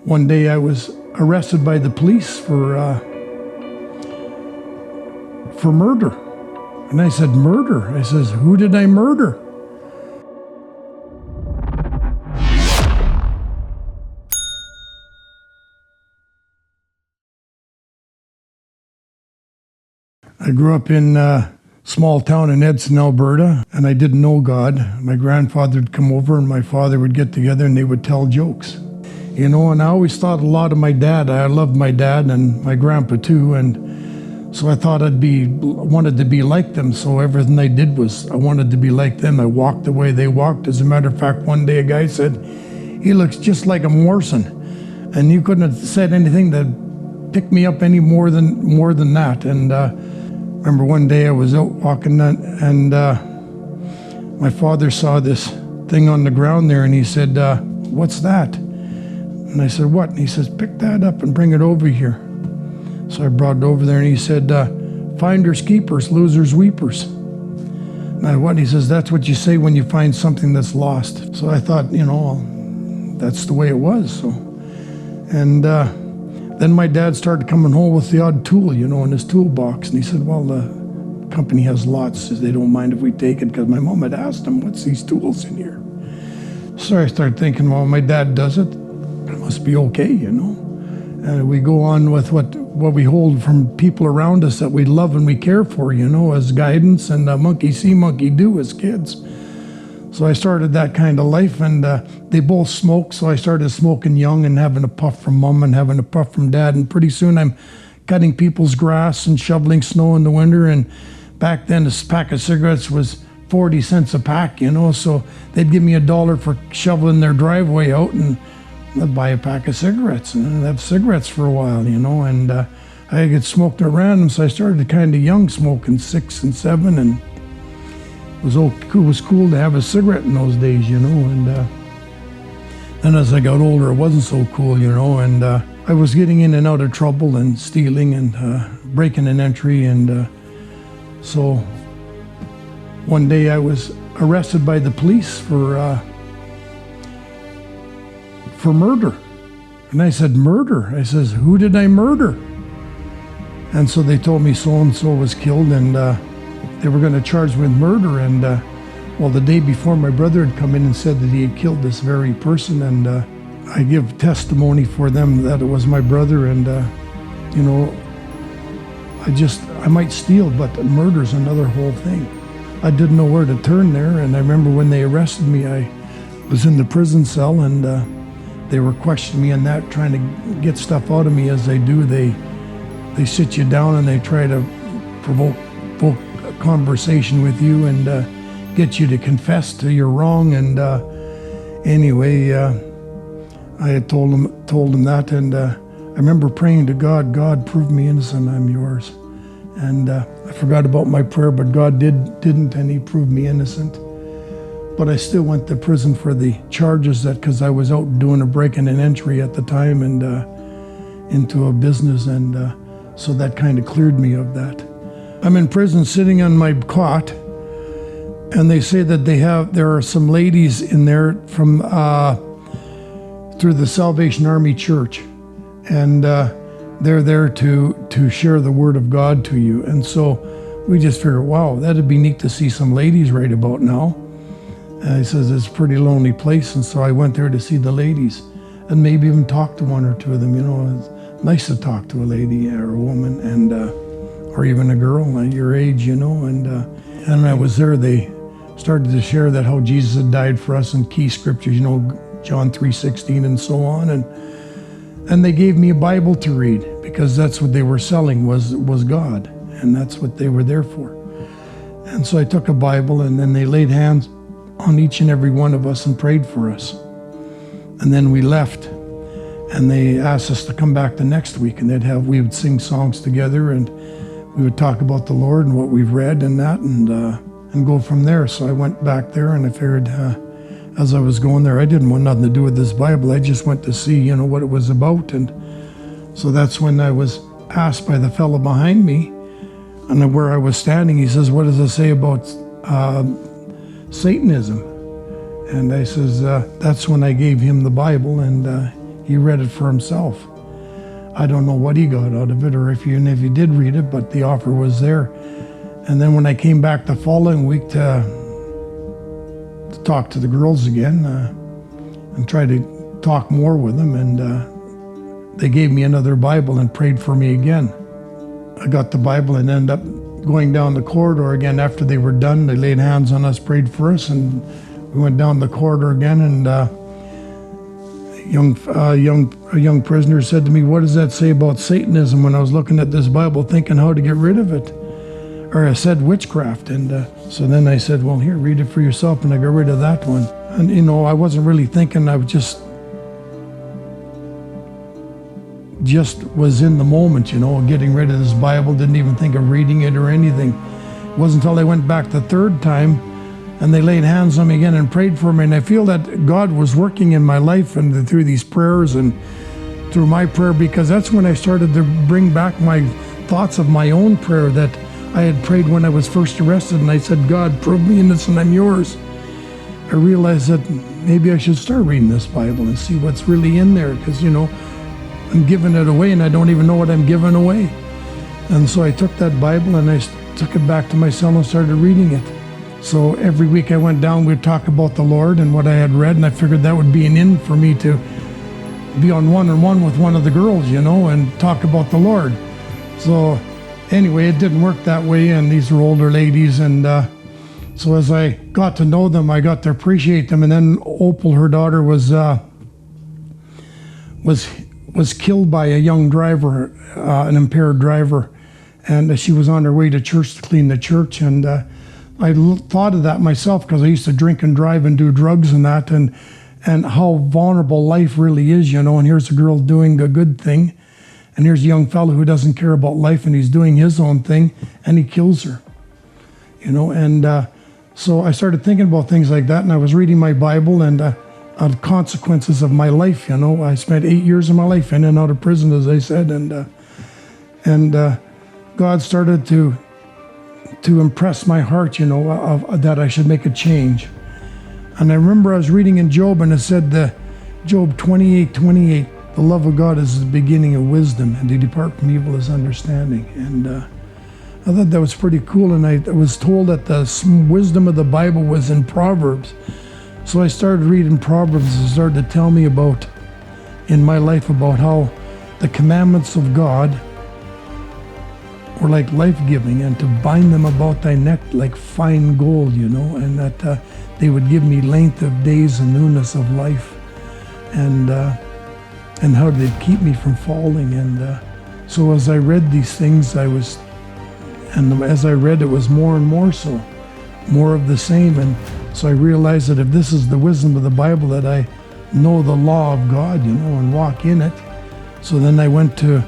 One day I was arrested by the police for murder. And I said, murder? I says, who did I murder? I grew up in a small town in Edson, Alberta, and I didn't know God. My grandfather would come over and my father would get together and they would tell jokes. You know, and I always thought a lot of my dad. I loved my dad and my grandpa too, and so I thought wanted to be like them. So everything I did was I wanted to be like them. I walked the way they walked. As a matter of fact, one day a guy said, "He looks just like a Morison," and you couldn't have said anything to pick me up any more than that. And remember one day I was out walking and my father saw this thing on the ground there, and he said, "What's that?" And I said, "What?" And he says, "Pick that up and bring it over here." So I brought it over there, and he said, "Finders keepers, losers weepers." And I, "What?" He says, "That's what you say when you find something that's lost." So I thought, that's the way it was. So, and then my dad started coming home with the odd tool, in his toolbox. And he said, "Well, the company has lots. Says they don't mind if we take it," because my mom had asked him, "What's these tools in here?" So I started thinking, well, my dad does it. It must be okay, And we go on with what we hold from people around us that we love and we care for, as guidance, and monkey see, monkey do as kids. So I started that kind of life, and they both smoke, so I started smoking young and having a puff from mom and having a puff from dad, and pretty soon I'm cutting people's grass and shoveling snow in the winter. And back then a pack of cigarettes was 40 cents a pack, so they'd give me $1 for shoveling their driveway out, and I'd buy a pack of cigarettes and I'd have cigarettes for a while, and I get smoked at random. So I started kind of young, smoking 6 and 7, and it was cool to have a cigarette in those days, and then as I got older, it wasn't so cool, and I was getting in and out of trouble and stealing and breaking an entry, and so one day I was arrested by the police for murder. And I said, murder? I says, who did I murder? And so they told me so-and-so was killed, and they were going to charge me with murder. And the day before, my brother had come in and said that he had killed this very person, and I give testimony for them that it was my brother. And I might steal, but murder's another whole thing. I didn't know where to turn there. And I remember when they arrested me, I was in the prison cell, and they were questioning me on that, trying to get stuff out of me. As they do, they sit you down and they try to provoke a conversation with you and get you to confess to your wrong. And anyway, I had told them that, and I remember praying to God, "God, prove me innocent, I'm yours." And I forgot about my prayer, but God didn't, and He proved me innocent. But I still went to prison for the charges because I was out doing a break and an entry at the time, and into a business, and so that kind of cleared me of that. I'm in prison sitting on my cot, and they say that there are some ladies in there from through the Salvation Army Church, and they're there to share the Word of God to you. And so we just figured, wow, that'd be neat to see some ladies right about now. He says it's a pretty lonely place, and so I went there to see the ladies and maybe even talk to one or two of them. It's nice to talk to a lady or a woman, and or even a girl at your age, and I was there. They started to share that how Jesus had died for us in key scriptures, John 3:16 and so on, and they gave me a Bible to read because that's what they were selling was God, and that's what they were there for. And so I took a Bible, and then they laid hands on each and every one of us and prayed for us. And then we left, and they asked us to come back the next week, and we would sing songs together, and we would talk about the Lord and what we've read and that, and go from there. So I went back there, and I figured as I was going there, I didn't want nothing to do with this Bible. I just went to see, what it was about. And so that's when I was asked by the fellow behind me, and where I was standing, he says, "What does it say about Satanism?" And I says, that's when I gave him the Bible, and He read it for himself. I don't know what he got out of it, or if he did read it, but the offer was there. And then when I came back the following week to talk to the girls again and try to talk more with them, and they gave me another Bible and prayed for me again. I got the Bible and ended up going down the corridor again after they were done. They laid hands on us, prayed for us, and we went down the corridor again, and a young prisoner said to me, "What does that say about Satanism?" When I was looking at this Bible thinking how to get rid of it. Or I said witchcraft, and so then I said, "Well, here, read it for yourself," and I got rid of that one. And I wasn't really thinking, I was just was in the moment, getting rid of this Bible, didn't even think of reading it or anything. It wasn't until I went back the third time and they laid hands on me again and prayed for me, and I feel that God was working in my life and through these prayers and through my prayer, because that's when I started to bring back my thoughts of my own prayer that I had prayed when I was first arrested, and I said, "God, prove me innocent, I'm yours." I realized that maybe I should start reading this Bible and see what's really in there, because, I'm giving it away and I don't even know what I'm giving away. And so I took that Bible and I took it back to my cell and started reading it. So every week I went down, we'd talk about the Lord and what I had read, and I figured that would be an in for me to be on one-on-one with one of the girls, and talk about the Lord. So anyway, it didn't work that way, and these were older ladies, and so as I got to know them, I got to appreciate them. And then Opal, her daughter, was killed by a young driver, an impaired driver, and she was on her way to church to clean the church. And I thought of that myself, because I used to drink and drive and do drugs and that, and how vulnerable life really is, and here's a girl doing a good thing, and here's a young fellow who doesn't care about life, and he's doing his own thing, and he kills her, and so I started thinking about things like that, and I was reading my Bible and on consequences of my life. I spent 8 years of my life in and out of prison, as I said, and God started to impress my heart, that I should make a change. And I remember I was reading in Job, and it said, Job 28:28, "The love of God is the beginning of wisdom, and to depart from evil is understanding." And I thought that was pretty cool, and I was told that the wisdom of the Bible was in Proverbs. So I started reading Proverbs and started to tell me in my life about how the commandments of God were like life-giving, and to bind them about thy neck like fine gold, and that they would give me length of days and newness of life, and how they'd keep me from falling. And so as I read these things, as I read, it was more and more so, more of the same. And so I realized that if this is the wisdom of the Bible, that I know the law of God, and walk in it. So then I went to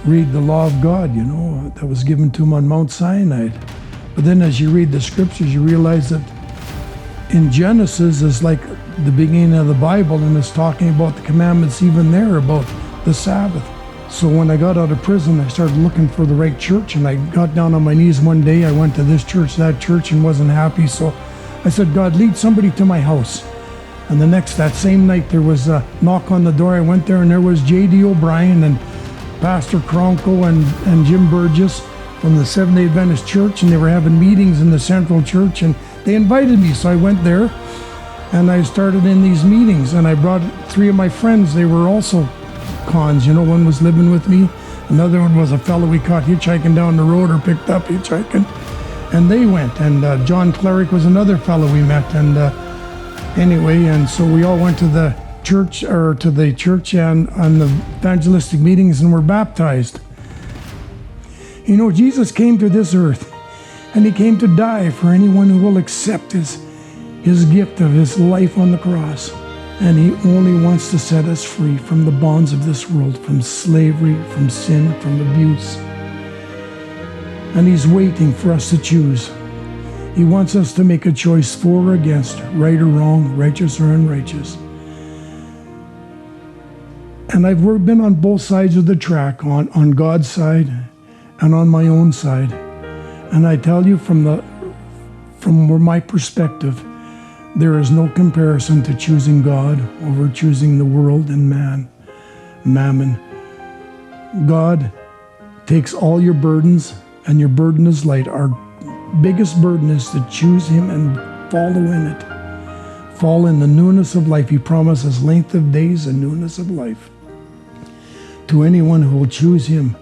read the law of God, that was given to him on Mount Sinai. But then as you read the scriptures, you realize that in Genesis is like the beginning of the Bible, and it's talking about the commandments even there about the Sabbath. So when I got out of prison, I started looking for the right church, and I got down on my knees one day. I went to this church, that church, and wasn't happy. So I said, "God, lead somebody to my house." And that same night, there was a knock on the door. I went there, and there was J.D. O'Brien and Pastor Kronko and Jim Burgess from the Seventh-day Adventist Church, and they were having meetings in the Central Church, and they invited me. So I went there, and I started in these meetings, and I brought 3 of my friends. They were also cons. One was living with me. Another one was a fellow we caught hitchhiking down the road, or picked up hitchhiking. And they went. And John Cleric was another fellow we met. And anyway, and so we all went to the church and on the evangelistic meetings, and were baptized. Jesus came to this earth, and he came to die for anyone who will accept his gift of his life on the cross. And he only wants to set us free from the bonds of this world, from slavery, from sin, from abuse. And he's waiting for us to choose. He wants us to make a choice for or against, right or wrong, righteous or unrighteous. And I've been on both sides of the track, on God's side and on my own side. And I tell you, from my perspective, there is no comparison to choosing God over choosing the world and man. mammon. God takes all your burdens, and your burden is light. Our biggest burden is to choose Him and follow in it. Fall in the newness of life. He promises length of days and newness of life. To anyone who will choose Him,